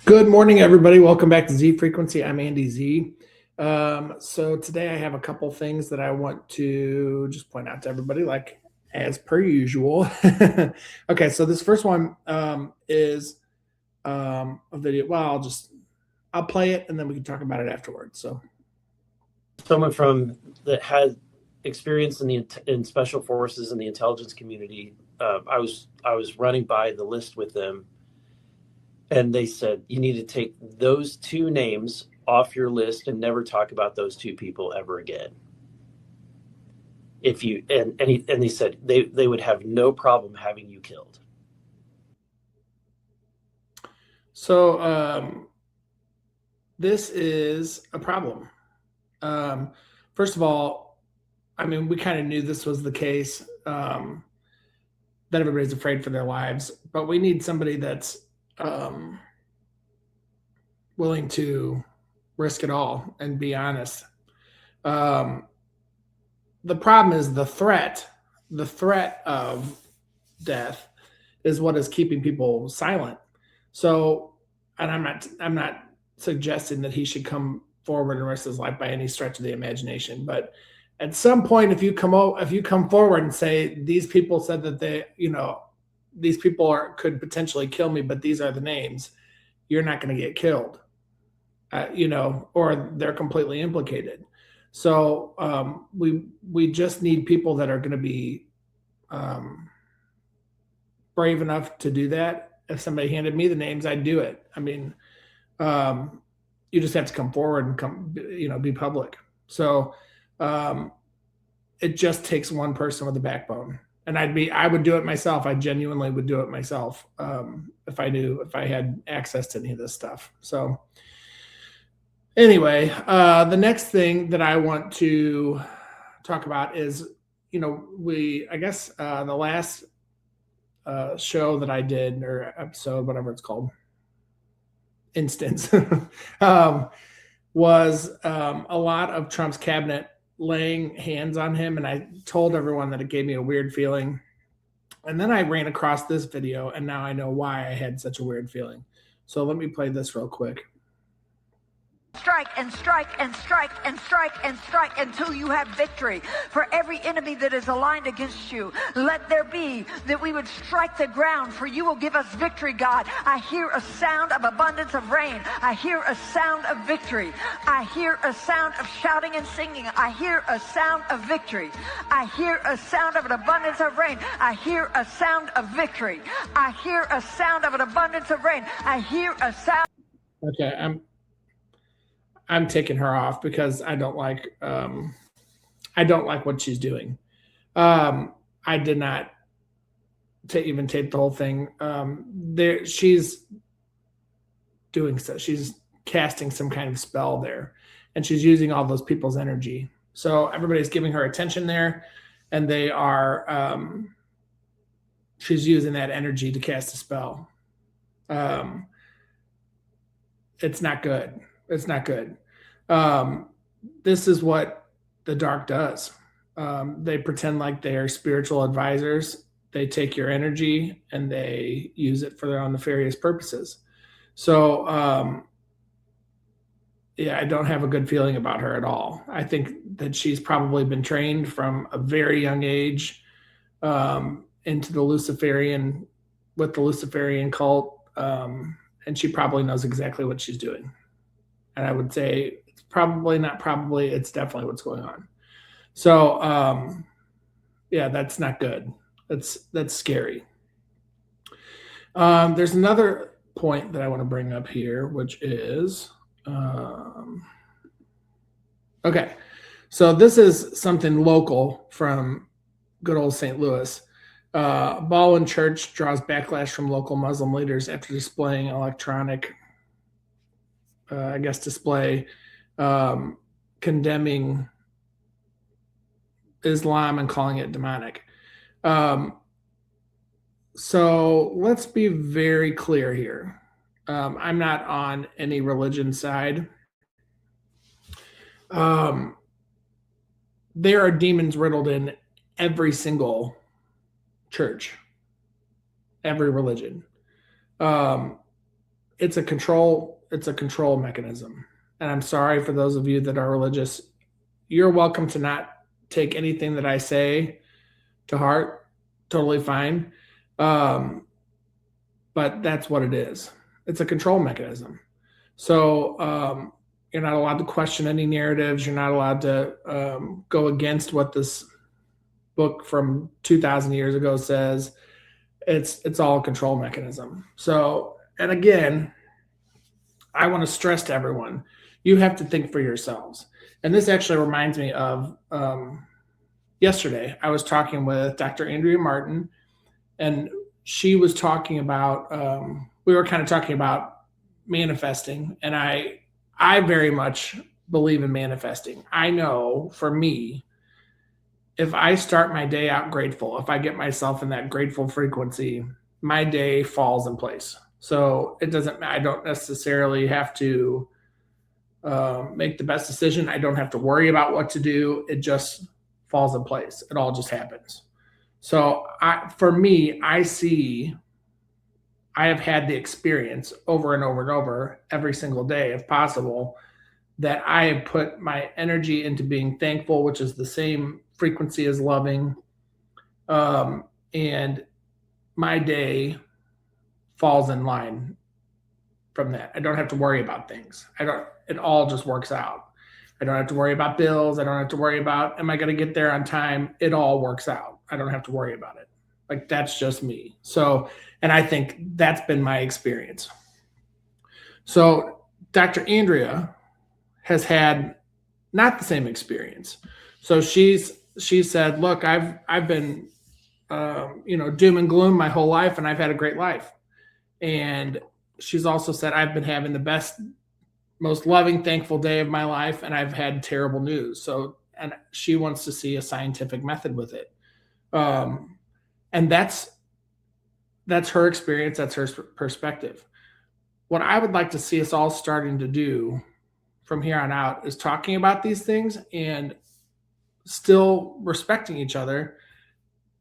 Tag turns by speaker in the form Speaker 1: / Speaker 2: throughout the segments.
Speaker 1: Good morning, everybody. Welcome back to Z Frequency. I'm Andy Z. So today I have a couple things that I want to just point out to everybody, like as per usual. Okay, so this first one is a video. Well, I'll play it and then we can talk about it afterwards. So
Speaker 2: someone from that had experience in special forces and the intelligence community. I was running by the list with them, and they said you need to take those two names off your list and never talk about those two people ever again. If you and they said they would have no problem having you killed.
Speaker 1: So this is a problem. First of all, I mean, we kind of knew this was the case, that everybody's afraid for their lives, but we need somebody that's willing to risk it all and be honest. Um, the problem is the threat of death is what is keeping people silent. So, and I'm not suggesting that he should come forward and risk his life by any stretch of the imagination, but at some point, if you come forward and say these people said that these people could potentially kill me, but these are the names, you're not going to get killed, or they're completely implicated. So we just need people that are going to be brave enough to do that. If somebody handed me the names, I'd do it. I mean, you just have to come forward and be public. So it just takes one person with a backbone, and I would do it myself. I genuinely would do it myself if I had access to any of this stuff. So anyway, the next thing that I want to talk about is, I guess the last show that I did, or episode, whatever it's called, instance, was a lot of Trump's cabinet laying hands on him. And I told everyone that it gave me a weird feeling. And then I ran across this video, and now I know why I had such a weird feeling. So let me play this real quick.
Speaker 3: Strike and strike and strike and strike and strike until you have victory. For every enemy that is aligned against you, let there be that we would strike the ground, for you will give us victory, God. I hear a sound of abundance of rain. I hear a sound of victory. I hear a sound of shouting and singing. I hear a sound of victory. I hear a sound of an abundance of rain. I hear a sound of victory. I hear a sound of an abundance of rain. I hear a sound.
Speaker 1: Okay, I'm taking her off because I don't like what she's doing. I did not even tape the whole thing. She's doing so. She's casting some kind of spell there, and she's using all those people's energy. So everybody's giving her attention there, and they are. She's using that energy to cast a spell. It's not good. It's not good. This is what the dark does. They pretend like they're spiritual advisors. They take your energy and they use it for their own nefarious purposes. So, yeah, I don't have a good feeling about her at all. I think that she's probably been trained from a very young age into with the Luciferian cult, and she probably knows exactly what she's doing. And I would say it's probably not probably, it's definitely what's going on. So, yeah, that's not good. That's scary. There's another point that I want to bring up here, which is, okay. So this is something local from good old St. Louis. Baldwin Church draws backlash from local Muslim leaders after displaying electronic display condemning Islam and calling it demonic. So let's be very clear here. I'm not on any religion side. There are demons riddled in every single church, every religion. it's a control mechanism. And I'm sorry for those of you that are religious. You're welcome to not take anything that I say to heart. Totally fine. But that's what it is. It's a control mechanism. So you're not allowed to question any narratives. You're not allowed to go against what this book from 2,000 years ago says. It's all a control mechanism. So, and again, I want to stress to everyone, you have to think for yourselves. And this actually reminds me of yesterday. I was talking with Dr. Andrea Martin, and she was talking about, we were kind of talking about manifesting. And I very much believe in manifesting. I know for me, if I start my day out grateful, if I get myself in that grateful frequency, my day falls in place. So I don't necessarily have to make the best decision. I don't have to worry about what to do. It just falls in place. It all just happens. So for me, I have had the experience over and over and over every single day, if possible, that I have put my energy into being thankful, which is the same frequency as loving. And my day falls in line from that. I don't have to worry about things. It all just works out. I don't have to worry about bills. I don't have to worry about, am I going to get there on time? It all works out. I don't have to worry about it. Like, that's just me. So, and I think that's been my experience. So Dr. Andrea has had not the same experience. So she said, look, I've been, doom and gloom my whole life, and I've had a great life. And she's also said, I've been having the best, most loving, thankful day of my life, and I've had terrible news. So, and she wants to see a scientific method with it. And that's her experience. That's her perspective. What I would like to see us all starting to do from here on out is talking about these things and still respecting each other.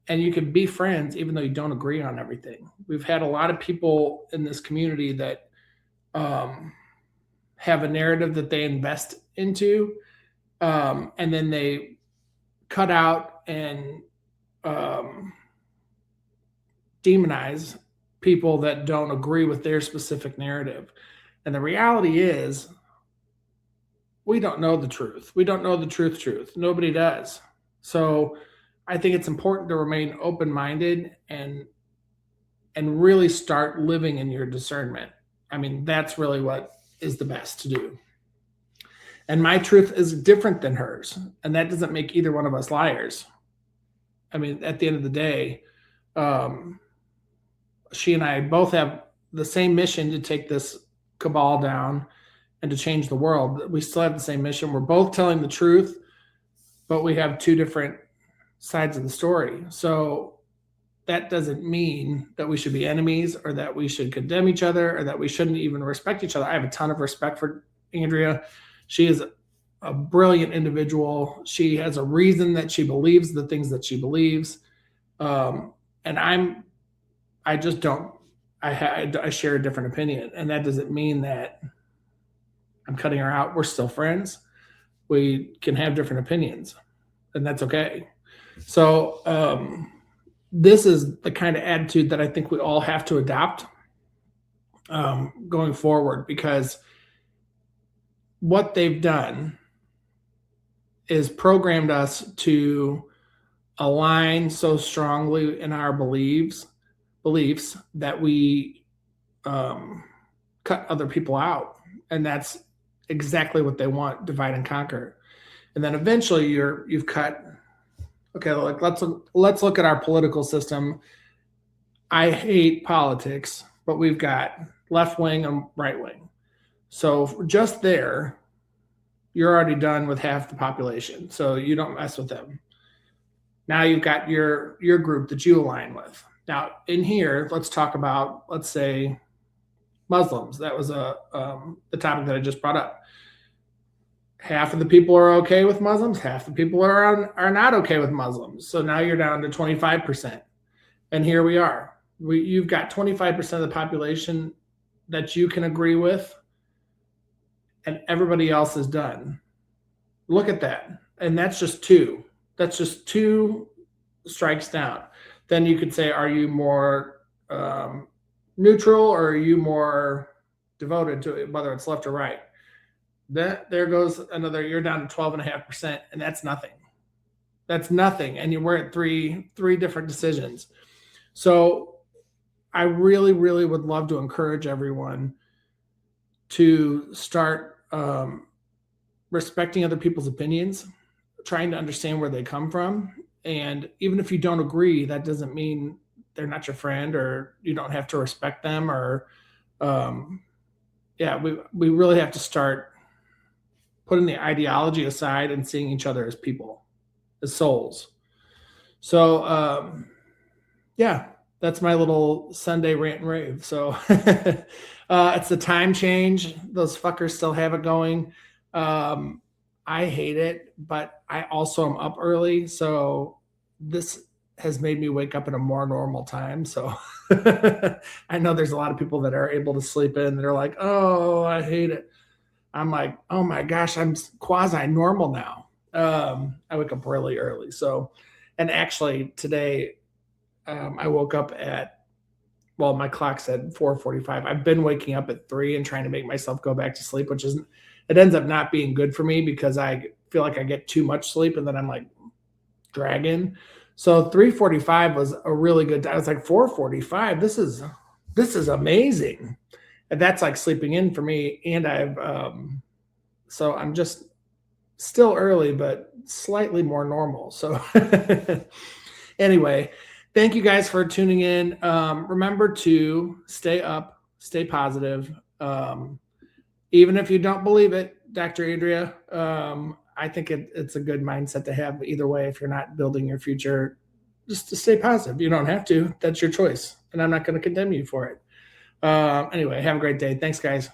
Speaker 1: And you can be friends even though you don't agree on everything. We've had a lot of people in this community that have a narrative that they invest into, and then they cut out and demonize people that don't agree with their specific narrative. And the reality is, we don't know the truth. We don't know the truth. Nobody does. So I think it's important to remain open-minded and really start living in your discernment. I mean, that's really what is the best to do. And my truth is different than hers. And that doesn't make either one of us liars. I mean, at the end of the day, she and I both have the same mission to take this cabal down and to change the world. We still have the same mission. We're both telling the truth, but we have two different sides of the story. So that doesn't mean that we should be enemies or that we should condemn each other or that we shouldn't even respect each other. I have a ton of respect for Andrea. She is a brilliant individual. She has a reason that she believes the things that she believes. And I just don't, I share a different opinion. And that doesn't mean that I'm cutting her out. We're still friends. We can have different opinions, and that's okay. So this is the kind of attitude that I think we all have to adopt going forward, because what they've done is programmed us to align so strongly in our beliefs that we cut other people out. And that's exactly what they want, divide and conquer. And then eventually you've cut, okay, like let's look at our political system. I hate politics, but we've got left wing and right wing. So just there, you're already done with half the population. So you don't mess with them. Now you've got your group that you align with. Now in here, let's talk about, let's say, Muslims. That was the topic that I just brought up. Half of the people are okay with Muslims. Half the people are not okay with Muslims. So now you're down to 25%. And here we are. You've got 25% of the population that you can agree with and everybody else is done. Look at that. And that's just two. That's just two strikes down. Then you could say, are you more neutral or are you more devoted to it, whether it's left or right? There goes another, you're down to 12.5%, and that's nothing. That's nothing. And we're at three different decisions. So I really, really would love to encourage everyone to start respecting other people's opinions, trying to understand where they come from. And even if you don't agree, that doesn't mean they're not your friend or you don't have to respect them or, we really have to start putting the ideology aside and seeing each other as people, as souls. So, that's my little Sunday rant and rave. So it's the time change. Those fuckers still have it going. I hate it, but I also am up early. So this has made me wake up at a more normal time. So I know there's a lot of people that are able to sleep in. They're like, oh, I hate it. I'm like, oh my gosh, I'm quasi normal now. I wake up really early. So, and actually today, I woke up my clock said 4:45. I've been waking up at 3 and trying to make myself go back to sleep, which isn't, it ends up not being good for me because I feel like I get too much sleep and then I'm like dragging. So 3:45 was a really good time. I was like 4:45. This is amazing. And that's like sleeping in for me. And so I'm just still early, but slightly more normal. So anyway, thank you guys for tuning in. Remember to stay up, stay positive. Even if you don't believe it, Dr. Andrea, I think it's a good mindset to have either way. If you're not building your future, just to stay positive. You don't have to. That's your choice. And I'm not going to condemn you for it. Anyway, have a great day. Thanks, guys.